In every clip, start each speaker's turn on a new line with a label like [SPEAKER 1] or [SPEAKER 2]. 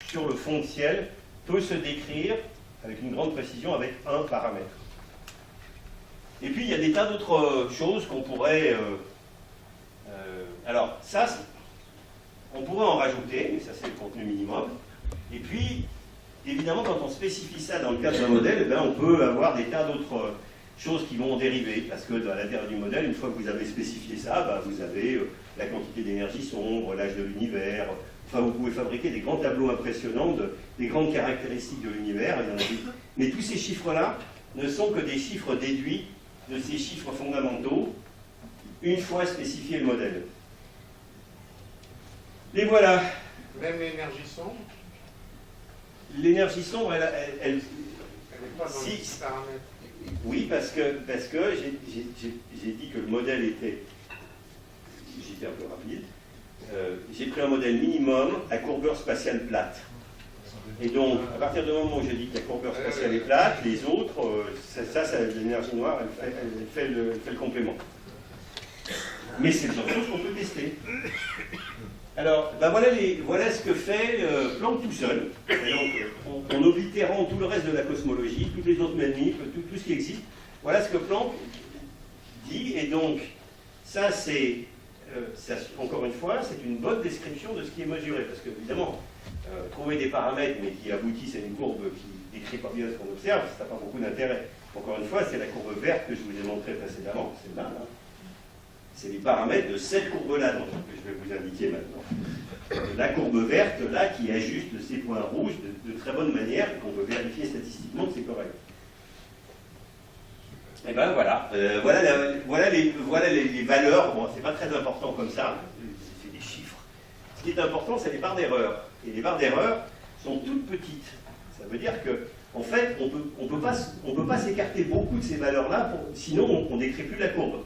[SPEAKER 1] sur le fond de ciel peut se décrire avec une grande précision avec un paramètre. Et puis il y a des tas d'autres choses qu'on pourrait... alors ça, on pourrait en rajouter, mais ça c'est le contenu minimum. Et puis, évidemment, quand on spécifie ça dans le cadre d'un modèle, eh bien, on peut avoir des tas d'autres choses qui vont en dériver, parce que à l'intérieur du modèle, une fois que vous avez spécifié ça, bah, vous avez la quantité d'énergie sombre, l'âge de l'univers, enfin vous pouvez fabriquer des grands tableaux impressionnants des grandes caractéristiques de l'univers, mais tous ces chiffres-là ne sont que des chiffres déduits de ces chiffres fondamentaux, une fois spécifié le modèle. Les voilà.
[SPEAKER 2] Même l'énergie sombre?
[SPEAKER 1] L'énergie sombre, elle
[SPEAKER 2] n'est pas dans les paramètres.
[SPEAKER 1] Oui, parce que j'ai dit que le modèle était... J'étais un peu rapide. J'ai pris un modèle minimum à courbure spatiale plate. Et donc, à partir du moment où j'ai dit que la courbure spatiale est plate, les autres, l'énergie noire, elle fait le complément. Mais c'est le genre de choses qu'on peut tester. Alors, ben voilà ce que fait Planck tout seul. Et donc, en oblitérant tout le reste de la cosmologie, toutes les autres manifs, tout ce qui existe, voilà ce que Planck dit. Et donc, ça c'est, encore une fois, c'est une bonne description de ce qui est mesuré. Parce que, évidemment, trouver des paramètres, mais qui aboutissent à une courbe qui décrit pas bien ce qu'on observe, ça n'a pas beaucoup d'intérêt. Encore une fois, c'est la courbe verte que je vous ai montrée précédemment, c'est là. C'est les paramètres de cette courbe-là que je vais vous indiquer maintenant. La courbe verte, là, qui ajuste ces points rouges de très bonne manière, qu'on peut vérifier statistiquement que c'est correct. Et ben voilà. Voilà les valeurs. Bon, c'est pas très important comme ça, c'est des chiffres. Ce qui est important, c'est les barres d'erreur. Et les barres d'erreur sont toutes petites. Ça veut dire que, en fait, on peut pas s'écarter beaucoup de ces valeurs-là, sinon on ne décrit plus la courbe.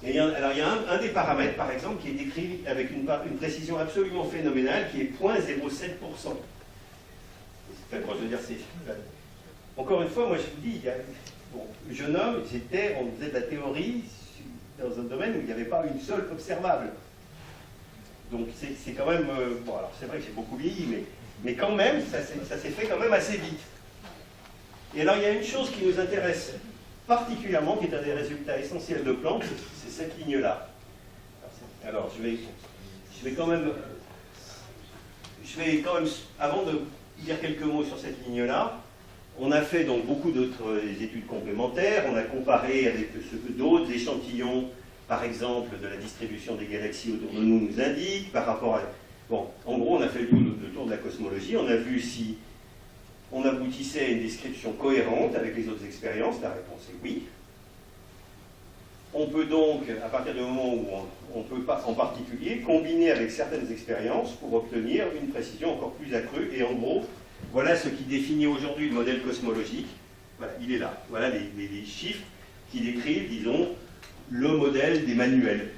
[SPEAKER 1] Et alors il y a un des paramètres, par exemple, qui est décrit avec une précision absolument phénoménale, qui est 0,07%. Je veux dire, encore une fois, moi je vous dis, jeune homme, on faisait de la théorie dans un domaine où il n'y avait pas une seule observable. Donc c'est quand même, bon alors c'est vrai que j'ai beaucoup vieilli, mais quand même, ça s'est fait quand même assez vite. Et alors il y a une chose qui nous intéresse particulièrement, qui est un des résultats essentiels de Planck, c'est cette ligne-là. Alors, je vais quand même, avant de dire quelques mots sur cette ligne-là, on a fait donc beaucoup d'autres études complémentaires, on a comparé avec ce que d'autres échantillons, par exemple, de la distribution des galaxies autour de nous indiquent, par rapport à... Bon, en gros, on a fait le tour de la cosmologie, on a vu si on aboutissait à une description cohérente avec les autres expériences. La réponse est oui. On peut donc, à partir du moment où on peut pas, en particulier, combiner avec certaines expériences pour obtenir une précision encore plus accrue. Et en gros, voilà ce qui définit aujourd'hui le modèle cosmologique. Voilà, il est là. Voilà les chiffres qui décrivent, disons, le modèle des manuels.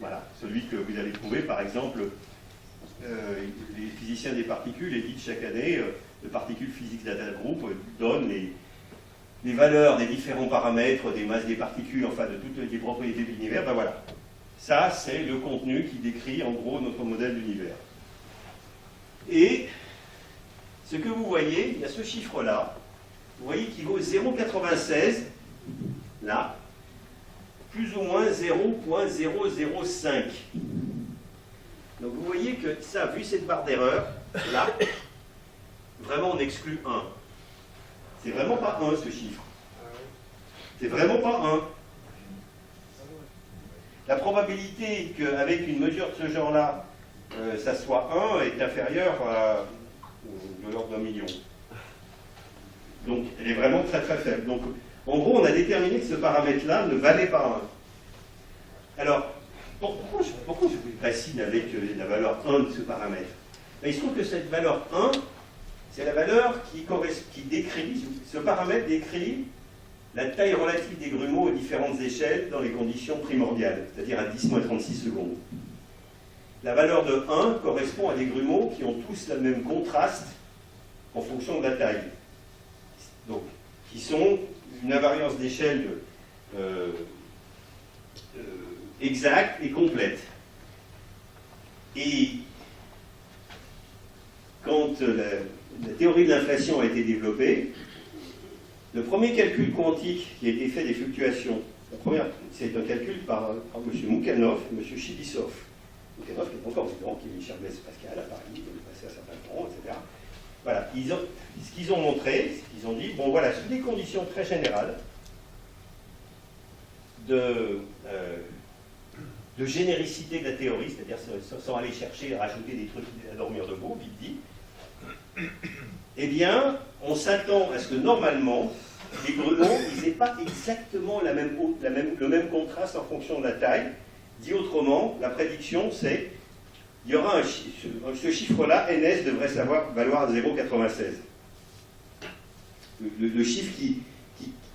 [SPEAKER 1] Voilà, celui que vous avez trouvé, par exemple, les physiciens des particules éditent chaque année... le Particle Physics Data Group donne les valeurs des différents paramètres, des masses des particules, enfin de toutes les propriétés de l'univers. Ben voilà, ça c'est le contenu qui décrit en gros notre modèle d'univers. Et ce que vous voyez, il y a ce chiffre-là, vous voyez qu'il vaut 0,96, là, plus ou moins 0,005. Donc vous voyez que ça, vu cette barre d'erreur, là, vraiment, on exclut 1. C'est vraiment pas 1, ce chiffre. C'est vraiment pas 1. La probabilité qu'avec une mesure de ce genre-là, ça soit 1 est inférieure à de l'ordre d'1 million. Donc, elle est vraiment très très faible. Donc, en gros, on a déterminé que ce paramètre-là ne valait pas 1. Alors, pourquoi je vous bassine avec la valeur 1 de ce paramètre? Il se trouve que cette valeur 1, c'est la valeur qui décrit, ce paramètre décrit la taille relative des grumeaux aux différentes échelles dans les conditions primordiales, c'est-à-dire à 10-36 secondes. La valeur de 1 correspond à des grumeaux qui ont tous le même contraste en fonction de la taille. Donc, qui sont une invariance d'échelle exacte et complète. Et quand la théorie de l'inflation a été développée, le premier calcul quantique qui a été fait des fluctuations, c'est un calcul par M. Moukhanov, M. Chibisov. Moukhanov qui est encore vivant, qui est cher Blaise Pascal à Paris, qui est passé à certains temps, etc. Voilà, ce qu'ils ont montré, c'est qu'ils ont dit, bon voilà, sous des conditions très générales de généricité de la théorie, c'est-à-dire sans aller chercher à rajouter des trucs à dormir debout, vite dit, eh bien, on s'attend à ce que normalement, les grelons, ils n'aient pas exactement le même contraste en fonction de la taille. Dit autrement, la prédiction, c'est il y aura ce chiffre-là, NS, devrait valoir 0,96. Le chiffre qui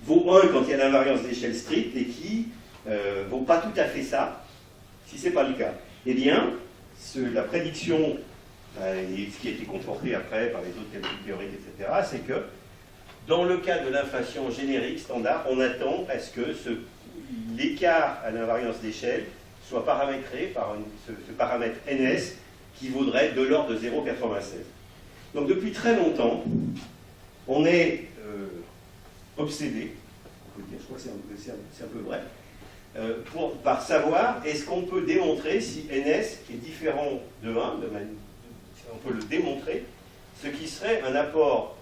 [SPEAKER 1] vaut 1 quand il y a l'invariance d'échelle stricte et qui ne vaut pas tout à fait ça, si ce n'est pas le cas. Eh bien, la prédiction, et ce qui a été conforté après par les autres calculs théoriques, etc., c'est que dans le cas de l'inflation générique standard, on attend à ce que l'écart à l'invariance d'échelle soit paramétré par ce paramètre NS qui vaudrait de l'ordre de 0,96. Donc depuis très longtemps, on est obsédé, on peut dire, je crois que c'est un peu vrai, par savoir est-ce qu'on peut démontrer si NS est différent de 1, on peut le démontrer, ce qui serait un apport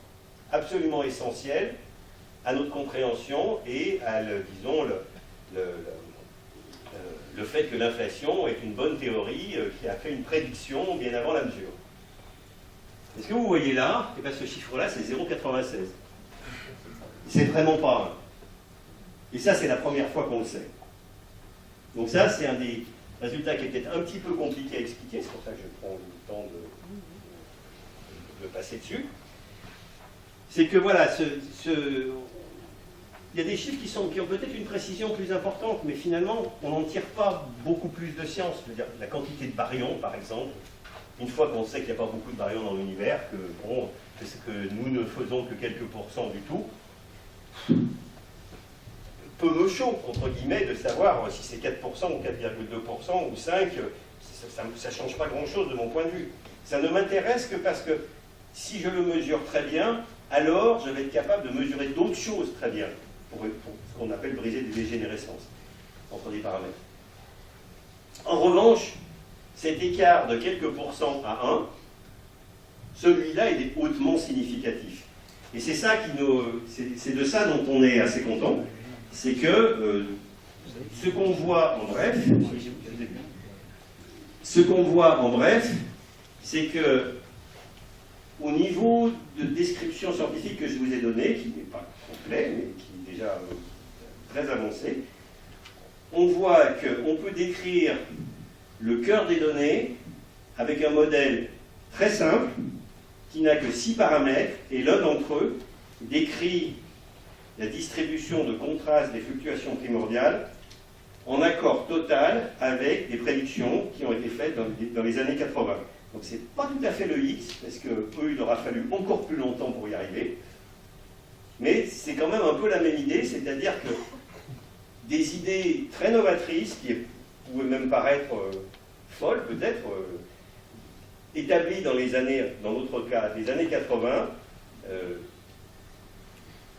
[SPEAKER 1] absolument essentiel à notre compréhension et à, disons, le fait que l'inflation est une bonne théorie qui a fait une prédiction bien avant la mesure. Et ce que vous voyez là, eh bien, ce chiffre-là, c'est 0,96. C'est vraiment pas 1. Et ça, c'est la première fois qu'on le sait. Donc ça, c'est un des résultats qui est peut-être un petit peu compliqué à expliquer, c'est pour ça que je prends le temps de passer dessus. C'est que voilà, il y a des chiffres qui ont peut-être une précision plus importante, mais finalement, on n'en tire pas beaucoup plus de science. Je veux dire, la quantité de baryons, par exemple, une fois qu'on sait qu'il n'y a pas beaucoup de baryons dans l'univers, que nous ne faisons que quelques pourcents du tout, peu me chaud, entre guillemets, de savoir si c'est 4% ou 4,2% ou 5%, ça ne change pas grand-chose de mon point de vue. Ça ne m'intéresse que parce que si je le mesure très bien, alors je vais être capable de mesurer d'autres choses très bien, pour ce qu'on appelle briser des dégénérescences entre des paramètres. En revanche, cet écart de quelques pourcents à 1, celui-là, il est hautement significatif. Et c'est ça c'est de ça dont on est assez content, c'est que ce qu'on voit en bref, c'est que au niveau de description scientifique que je vous ai donné, qui n'est pas complet, mais qui est déjà très avancé, on voit qu'on peut décrire le cœur des données avec un modèle très simple qui n'a que 6 paramètres, et l'un d'entre eux décrit la distribution de contraste des fluctuations primordiales en accord total avec des prédictions qui ont été faites dans les années 80. Donc c'est pas tout à fait le X, parce qu'eux, il leur a fallu encore plus longtemps pour y arriver. Mais c'est quand même un peu la même idée, c'est-à-dire que des idées très novatrices, qui pouvaient même paraître folles peut-être, établies dans notre cas, des années 80,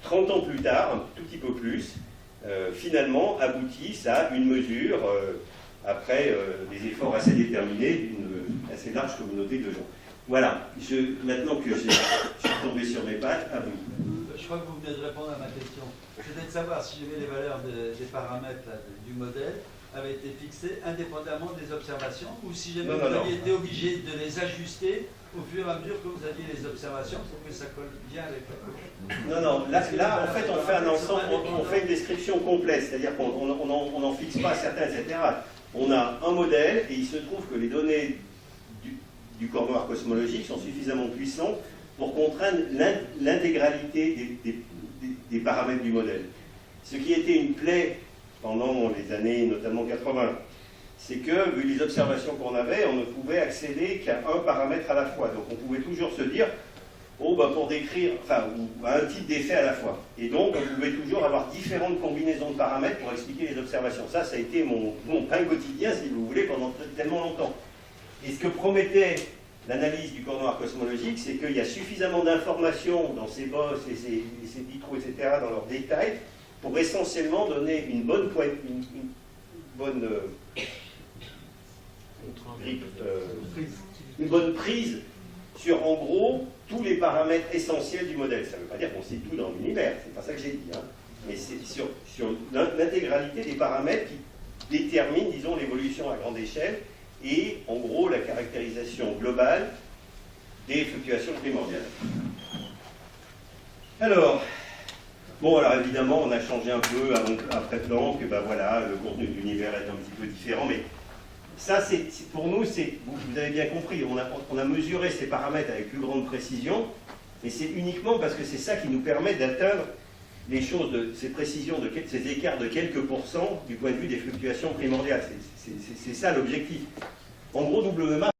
[SPEAKER 1] 30 ans plus tard, un tout petit peu plus, finalement aboutissent à une mesure, après des efforts assez déterminés, d'une assez large communauté de gens. Voilà, maintenant que je suis tombé sur mes pattes, à vous.
[SPEAKER 3] Je crois que vous venez de répondre à ma question. C'était de savoir si jamais les valeurs des paramètres là, du modèle avaient été fixées indépendamment des observations, ou si jamais vous aviez été obligé de les ajuster au fur et à mesure que vous aviez les observations pour que ça colle bien avec la coche.
[SPEAKER 1] Non, là, en fait, on fait un ensemble, on fait une description complète, c'est-à-dire qu'on n'en fixe pas certains, etc. On a un modèle, et il se trouve que les données du corps noir cosmologique sont suffisamment puissantes pour contraindre l'intégralité des paramètres du modèle. Ce qui était une plaie pendant les années, notamment 80, c'est que, vu les observations qu'on avait, on ne pouvait accéder qu'à un paramètre à la fois. Donc on pouvait toujours se dire, pour décrire, ou un type d'effet à la fois. Et donc on pouvait toujours avoir différentes combinaisons de paramètres pour expliquer les observations. Ça a été mon pain quotidien, si vous voulez, pendant tellement longtemps. Et ce que promettait l'analyse du corps noir cosmologique, c'est qu'il y a suffisamment d'informations dans ces bosses et ces petits trous, etc., dans leurs détails, pour essentiellement donner une bonne prise sur, en gros, tous les paramètres essentiels du modèle. Ça ne veut pas dire qu'on sait tout dans l'univers, c'est pas ça que j'ai dit, hein. Mais c'est sur l'intégralité des paramètres qui déterminent, disons, l'évolution à grande échelle et, en gros, la caractérisation globale des fluctuations primordiales. Alors, bon, alors évidemment, on a changé un peu après Planck, ben voilà, le contenu de l'univers est un petit peu différent, mais ça, pour nous, vous avez bien compris, on a mesuré ces paramètres avec plus grande précision, mais c'est uniquement parce que c'est ça qui nous permet d'atteindre les choses ces précisions, ces écarts de quelques pourcents du point de vue des fluctuations primordiales. C'est ça l'objectif. En gros, WMAP